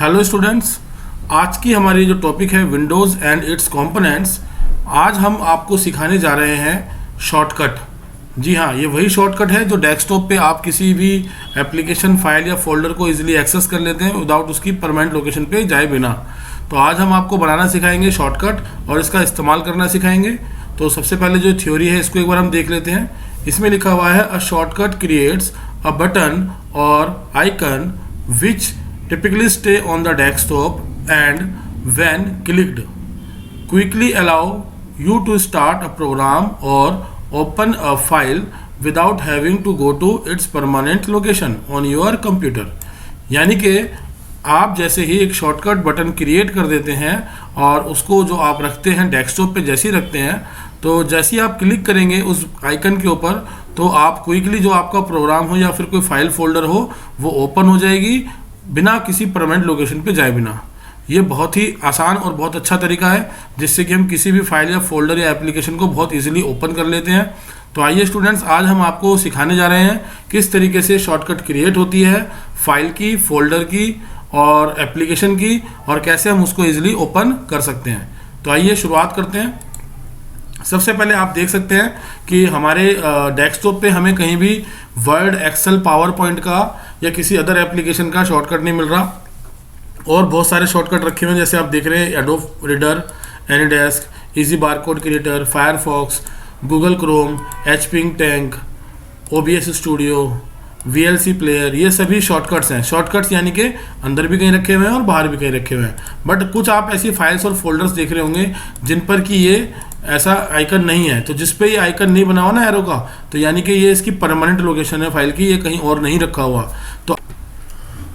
Hello students, आज की हमारी जो टॉपिक है विंडोज़ एंड इट्स कंपोनेंट्स। आज हम आपको सिखाने जा रहे हैं शॉर्टकट। जी हाँ, ये वही शॉर्टकट है जो डेस्कटॉप पे आप किसी भी एप्लीकेशन, फाइल या फोल्डर को इजीली एक्सेस कर लेते हैं विदाउट उसकी परमानेंट लोकेशन पे जाए बिना। तो आज हम आपको बनाना सिखाएंगे शॉर्टकट और इसका इस्तेमाल करना सिखाएंगे। तो सबसे पहले जो थ्योरी है इसको एक बार हम देख लेते हैं। इसमें लिखा हुआ है a shortcut creates a button और icon which typically stay on the desktop and when clicked quickly allow you to start a program or open a file without having to go to its permanent location on your computer। यानी कि आप जैसे ही एक shortcut button create कर देते हैं और उसको जो आप रखते हैं डेस्कटॉप पे जैसे ही रखते हैं, तो जैसे ही आप क्लिक करेंगे उस आइकन के ऊपर तो आप क्विकली जो आपका प्रोग्राम हो या फिर कोई फाइल फोल्डर हो वो ओपन हो जाएगी बिना किसी परमानेंट लोकेशन पे जाए बिना। ये बहुत ही आसान और बहुत अच्छा तरीका है जिससे कि हम किसी भी फाइल या फोल्डर या एप्लीकेशन को बहुत इजीली ओपन कर लेते हैं। तो आइए स्टूडेंट्स, आज हम आपको सिखाने जा रहे हैं किस तरीके से शॉर्टकट क्रिएट होती है फाइल की, फोल्डर की और एप्लीकेशन की, और कैसे हम उसको इजीली ओपन कर सकते हैं। तो आइए शुरुआत करते हैं। सबसे पहले आप देख सकते हैं कि हमारे डेस्कटॉप पे हमें कहीं भी वर्ड, एक्सेल, पावर पॉइंट का या किसी अदर एप्लीकेशन का शॉर्टकट नहीं मिल रहा, और बहुत सारे शॉर्टकट रखे हुए हैं जैसे आप देख रहे हैं Adobe Reader, AnyDesk, Easy Barcode Creator, Firefox, Google Chrome, HP ink Tank, OBS Studio, VLC player. ये सभी शॉर्टकट्स हैं। शॉर्टकट्स यानी कि अंदर भी कहीं रखे हुए हैं और बाहर भी कहीं रखे हुए हैं। बट कुछ आप ऐसी फाइल्स और फोल्डर्स देख रहे होंगे जिन पर कि ये ऐसा आइकन नहीं है। तो जिस पे ये आइकन नहीं बना हुआ ना एरो का, तो यानी कि ये इसकी परमानेंट लोकेशन है फाइल की, ये कहीं और नहीं रखा हुआ। तो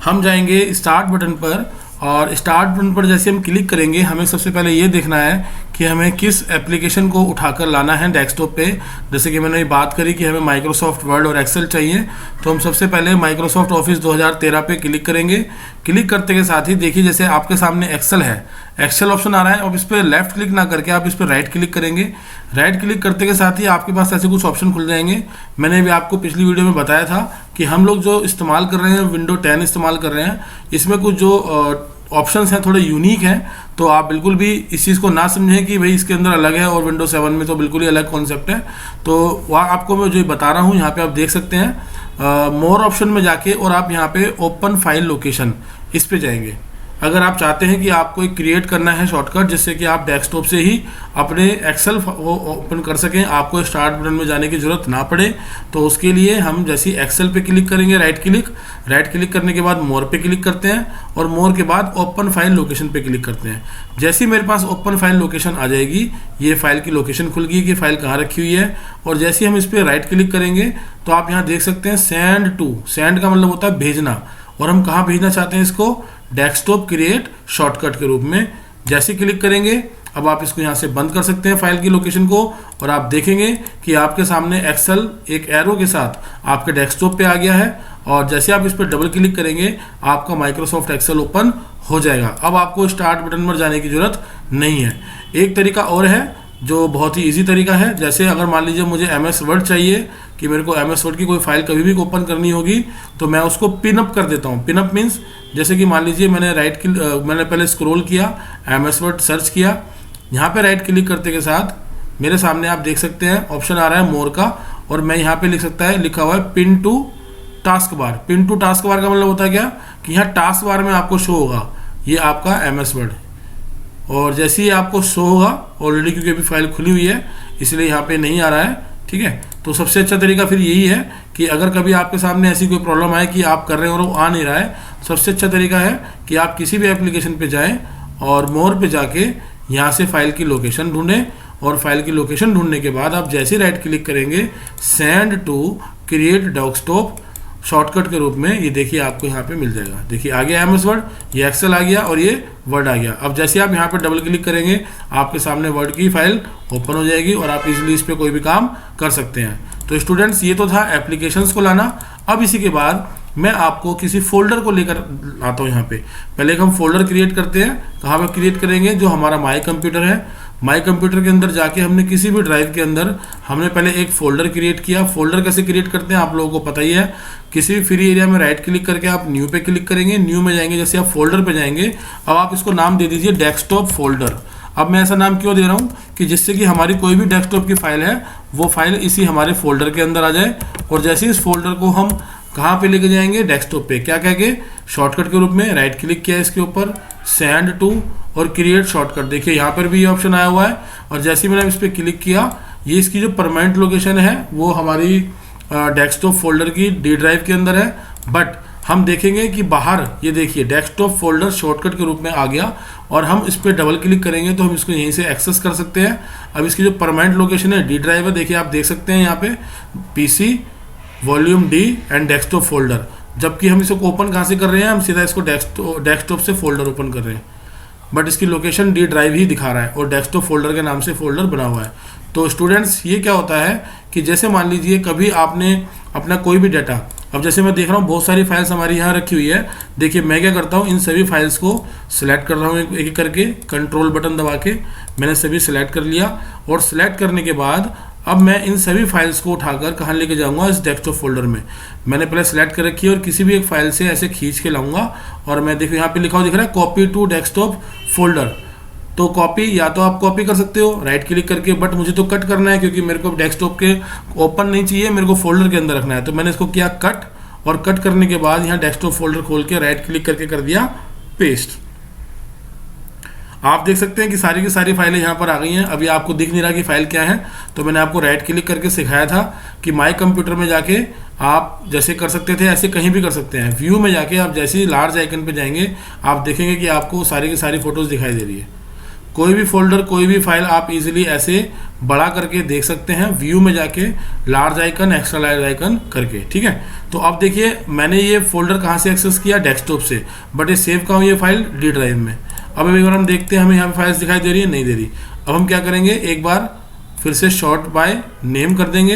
हम जाएंगे स्टार्ट बटन पर, और स्टार्ट बटन पर जैसे हम क्लिक करेंगे हमें सबसे पहले ये देखना है कि हमें किस एप्लीकेशन को उठाकर लाना है डेस्कटॉप पे। जैसे कि मैंने बात करी कि हमें माइक्रोसॉफ्ट वर्ड और एक्सेल चाहिए, तो हम सबसे पहले माइक्रोसॉफ्ट ऑफिस 2013 पे क्लिक करेंगे। क्लिक करते के साथ ही देखिए जैसे आपके सामने एक्सेल है, एक्सेल ऑप्शन आ रहा है। अब इस पर लेफ्ट क्लिक ना करके आप इस पर राइट क्लिक करेंगे। राइट क्लिक करते के साथ ही आपके पास ऐसे कुछ ऑप्शन खुल जाएंगे। मैंने भी आपको पिछली वीडियो में बताया था कि हम लोग जो इस्तेमाल कर रहे हैं विंडो 10 इस्तेमाल कर रहे हैं, इसमें कुछ जो ऑप्शंस हैं थोड़े यूनिक हैं। तो आप बिल्कुल भी इस चीज़ को ना समझें कि भाई इसके अंदर अलग है और विंडो 7 में तो बिल्कुल ही अलग कॉन्सेप्ट है। तो वह आपको मैं जो बता रहा हूँ यहाँ पे आप देख सकते हैं मोर ऑप्शन में जाके, और आप यहाँ पे ओपन फाइल लोकेशन इस पे जाएंगे। अगर आप चाहते हैं कि आपको एक क्रिएट करना है शॉर्टकट जिससे कि आप डेस्कटॉप से ही अपने एक्सेल वो ओपन कर सकें, आपको स्टार्ट बटन में जाने की ज़रूरत ना पड़े, तो उसके लिए हम जैसे एक्सेल पे क्लिक करेंगे, राइट क्लिक करने के बाद मोर पे क्लिक करते हैं, और मोर के बाद ओपन फाइल लोकेशन पे क्लिक करते हैं। जैसे ही मेरे पास ओपन फाइल लोकेशन आ जाएगी, ये फाइल की लोकेशन खुल गई कि फाइल कहाँ रखी हुई है। और जैसे ही हम इस पर राइट क्लिक करेंगे तो आप यहाँ देख सकते हैं सेंड टू। सेंड का मतलब होता है भेजना, और हम कहाँ भेजना चाहते हैं इसको, डेस्कटॉप क्रिएट शॉर्टकट के रूप में। जैसे क्लिक करेंगे अब आप इसको यहाँ से बंद कर सकते हैं फाइल की लोकेशन को, और आप देखेंगे कि आपके सामने एक्सेल एक एरो के साथ आपके डेस्कटॉप पे आ गया है। और जैसे आप इस पर डबल क्लिक करेंगे आपका माइक्रोसॉफ्ट एक्सेल ओपन हो जाएगा। अब आपको स्टार्ट बटन पर जाने की जरूरत नहीं है। एक तरीका और है जो बहुत ही इजी तरीका है। जैसे अगर मान लीजिए मुझे एमएस वर्ड चाहिए, कि मेरे को एमएस वर्ड की कोई फाइल कभी भी ओपन करनी होगी, तो मैं उसको पिनअप कर देता हूँ। पिनअप मीन्स जैसे कि मान लीजिए मैंने मैंने पहले स्क्रॉल किया, एमएस वर्ड सर्च किया, यहाँ पे राइट क्लिक करते के साथ मेरे सामने आप देख सकते हैं ऑप्शन आ रहा है मोर का, और मैं यहाँ पे लिखा हुआ है pin to taskbar. Pin to taskbar का मतलब होता है क्या, कि यहाँ टास्क बार में आपको शो होगा ये आपका एमएस वर्ड, और जैसे ही आपको शो होगा, ऑलरेडी क्योंकि अभी फाइल खुली हुई है इसलिए यहाँ पे नहीं आ रहा है, ठीक है। तो सबसे अच्छा तरीका फिर यही है कि अगर कभी आपके सामने ऐसी कोई प्रॉब्लम आए कि आप कर रहे हैं और वो आ नहीं रहा है, सबसे अच्छा तरीका है कि आप किसी भी एप्लीकेशन पे जाएं और मोर पे जाके यहाँ से फाइल की लोकेशन ढूंढें, और फाइल की लोकेशन ढूंढने के बाद आप जैसे राइट क्लिक करेंगे send to create desktop shortcut के रूप में, ये देखिए आपको यहाँ पे मिल जाएगा। देखिए आ गया एमएस वर्ड, ये एक्सेल आ गया और ये वर्ड आ गया। अब जैसे आप यहाँ पे डबल क्लिक करेंगे आपके सामने वर्ड की फाइल ओपन हो जाएगी और आप इजीली इस पर कोई भी काम कर सकते हैं। तो स्टूडेंट्स, ये तो था एप्लीकेशंस को लाना। अब इसी के बाद मैं आपको किसी फोल्डर को लेकर आता हूँ। यहाँ पे पहले हम फोल्डर क्रिएट करते हैं। कहाँ पे क्रिएट करेंगे, जो हमारा माई कंप्यूटर है, माई कंप्यूटर के अंदर जाके हमने किसी भी ड्राइव के अंदर हमने पहले एक फ़ोल्डर क्रिएट किया। फ़ोल्डर कैसे क्रिएट करते हैं आप लोगों को पता ही है। किसी भी फ्री एरिया में राइट क्लिक करके आप न्यू पे क्लिक करेंगे, न्यू में जाएंगे, जैसे आप फोल्डर पे जाएंगे, अब आप इसको नाम दे दीजिए डेस्कटॉप फोल्डर। अब मैं ऐसा नाम क्यों दे रहा हूँ कि जिससे कि हमारी कोई भी डेस्कटॉप की फाइल है वो फाइल इसी हमारे फोल्डर के अंदर आ जाए। और जैसे इस फोल्डर को हम कहाँ पे लेके जाएंगे, डेस्कटॉप पे, क्या कह के, शॉर्टकट के रूप में राइट क्लिक किया इसके ऊपर, सेंड टू और क्रिएट शॉर्टकट। देखिए यहाँ पर भी ये ऑप्शन आया हुआ है। और जैसे ही मैंने इस पर क्लिक किया, ये इसकी जो परमानेंट लोकेशन है वो हमारी डेस्कटॉप फोल्डर की डी ड्राइव के अंदर है। बट हम देखेंगे कि बाहर ये देखिए डेस्कटॉप फोल्डर शॉर्टकट के रूप में आ गया और हम इस पर डबल क्लिक करेंगे तो हम इसको यहीं से एक्सेस कर सकते हैं। अब इसकी जो परमानेंट लोकेशन है डी ड्राइव है, देखिए आप देख सकते हैं यहाँ पे PC volume D and desktop folder. जबकि हम इसको ओपन कहाँ से कर रहे हैं, हम सीधा इसको डेस्कटॉप से फोल्डर ओपन कर रहे हैं, बट इसकी लोकेशन डी ड्राइव ही दिखा रहा है और डेस्कटॉप फोल्डर के नाम से फोल्डर बना हुआ है। तो स्टूडेंट्स ये क्या होता है कि जैसे मान लीजिए कभी आपने अपना कोई भी डाटा, अब जैसे मैं देख रहा हूँ बहुत सारी फाइल्स हमारी यहाँ रखी हुई है। देखिए मैं क्या करता हूँ, इन सभी फाइल्स को सिलेक्ट कर रहा हूँ एक एक करके, कंट्रोल बटन दबा के मैंने सभी सिलेक्ट कर लिया। और सिलेक्ट करने के बाद अब मैं इन सभी फाइल्स को उठाकर कहाँ लेके जाऊँगा, इस डेस्कटॉप फोल्डर में। मैंने पहले सिलेक्ट कर रखी है और किसी भी एक फाइल से ऐसे खींच के लाऊंगा और मैं देखो यहाँ पे लिखा हुआ दिख रहा है कॉपी टू डेस्कटॉप फोल्डर। तो कॉपी या तो आप कॉपी कर सकते हो राइट क्लिक करके, बट मुझे तो कट करना है क्योंकि मेरे को डेस्कटॉप के ओपन नहीं चाहिए, मेरे को फोल्डर के अंदर रखना है। तो मैंने इसको किया कट, और कट करने के बाद यहाँ डेस्कटॉप फोल्डर खोल के राइट क्लिक करके कर दिया पेस्ट। आप देख सकते हैं कि सारी की सारी फाइलें यहाँ पर आ गई हैं। अभी आपको दिख नहीं रहा कि फाइल क्या है, तो मैंने आपको राइट क्लिक करके सिखाया था कि माई कंप्यूटर में जाके आप जैसे कर सकते थे ऐसे कहीं भी कर सकते हैं। व्यू में जाके आप जैसे ही लार्ज आइकन पे जाएंगे आप देखेंगे कि आपको सारी की सारी फोटोज़ दिखाई दे रही है। कोई भी फोल्डर, कोई भी फाइल आप इजीली ऐसे बड़ा करके देख सकते हैं व्यू में जाके, large icon, extra large icon करके, ठीक है। तो अब देखिए मैंने ये फोल्डर कहाँ से एक्सेस किया, डेस्कटॉप से, बट ये सेव कहाँ हुई ये फाइल, डी ड्राइव में। अब एक बार हम देखते हैं हमें यहाँ पे फाइल्स दिखाई दे रही है, नहीं दे रही। अब हम क्या करेंगे, एक बार फिर से शॉर्ट बाय नेम कर देंगे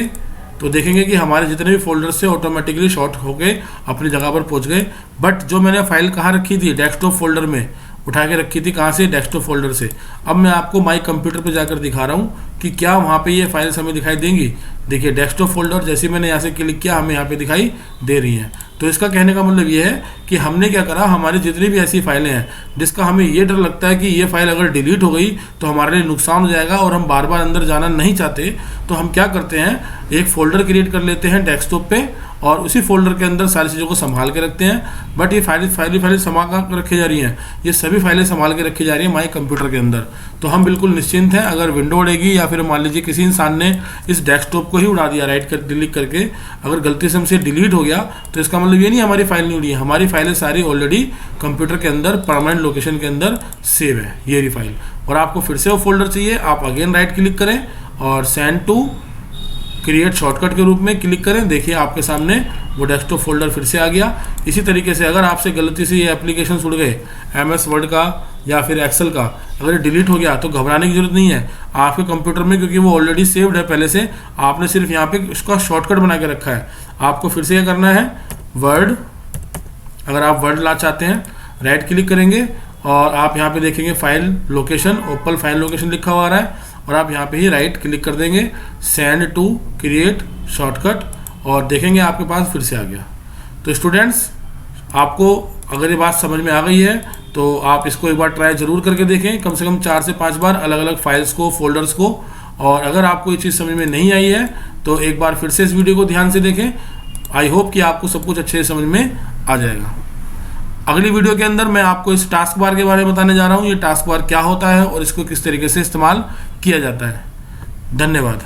तो देखेंगे कि हमारे जितने भी फोल्डर्स से ऑटोमेटिकली शॉर्ट होके अपनी जगह पर पहुँच गए। बट जो मैंने फाइल कहाँ रखी थी, डेस्कटॉप फोल्डर में उठा के रखी थी, कहाँ से, डेस्कटॉप फोल्डर से। अब मैं आपको माई कंप्यूटर पे जाकर दिखा रहा हूँ कि क्या वहाँ पे ये फाइल्स हमें दिखाई देंगी। देखिए डेस्कटॉप फोल्डर जैसे मैंने यहाँ से क्लिक किया हमें यहाँ पे दिखाई दे रही हैं। तो इसका कहने का मतलब ये है कि हमने क्या करा, हमारी जितनी भी ऐसी फाइलें हैं जिसका हमें ये डर लगता है कि ये फाइल अगर डिलीट हो गई तो हमारे लिए नुकसान हो जाएगा और हम बार बार अंदर जाना नहीं चाहते, तो हम क्या करते हैं, एक फ़ोल्डर क्रिएट कर लेते हैं डेस्कटॉप पे और उसी फोल्डर के अंदर सारी चीज़ों को संभाल के रखते हैं। बट ये फाइलें संभाल कर रखी जा रही हैं, ये सभी फाइलें संभाल के रखी जा रही हैं माई कंप्यूटर के अंदर। तो हम बिल्कुल निश्चिंत हैं। अगर विंडो उड़ेगी या फिर मान लीजिए किसी इंसान ने इस डेस्कटॉप को ही उड़ा दिया राइट क्लिक करके, अगर गलती से हमसे डिलीट हो गया तो इसका मतलब ये नहीं हमारी फाइल नहीं उड़ी है, हमारी फाइलें सारी ऑलरेडी कंप्यूटर के अंदर परमानेंट लोकेशन के अंदर सेव है ये रही फाइल। और आपको फिर से वो फोल्डर चाहिए, आप अगेन राइट क्लिक करें और सेंड टू क्रिएट शॉर्टकट के रूप में क्लिक करें। देखिए आपके सामने वो डेस्कटॉप फोल्डर फिर से आ गया। इसी तरीके से अगर आपसे गलती से ये एप्लीकेशन उड़ गए, MS वर्ड का या फिर एक्सेल का, अगर डिलीट हो गया तो घबराने की जरूरत नहीं है आपके कंप्यूटर में, क्योंकि वो ऑलरेडी सेव्ड है पहले से। आपने सिर्फ यहाँ पे उसका शॉर्टकट बना के रखा है। आपको फिर से क्या करना है, वर्ड, अगर आप वर्ड ला चाहते हैं राइट क्लिक करेंगे और आप यहाँ पे देखेंगे file location, open file location लिखा हुआ आ रहा है और आप यहाँ पे ही राइट क्लिक कर देंगे, सेंड टू क्रिएट शॉर्टकट, और देखेंगे आपके पास फिर से आ गया। तो स्टूडेंट्स आपको अगर ये बात समझ में आ गई है तो आप इसको एक बार ट्राई ज़रूर करके देखें, कम से कम 4 से 5 बार अलग अलग फाइल्स को, फोल्डर्स को। और अगर आपको ये चीज़ समझ में नहीं आई है तो एक बार फिर से इस वीडियो को ध्यान से देखें। आई होप कि आपको सब कुछ अच्छे से समझ में आ जाएगा। अगली वीडियो के अंदर मैं आपको इस टास्क बार के बारे में बताने जा रहा हूँ, ये टास्क बार क्या होता है और इसको किस तरीके से इस्तेमाल किया जाता है। धन्यवाद।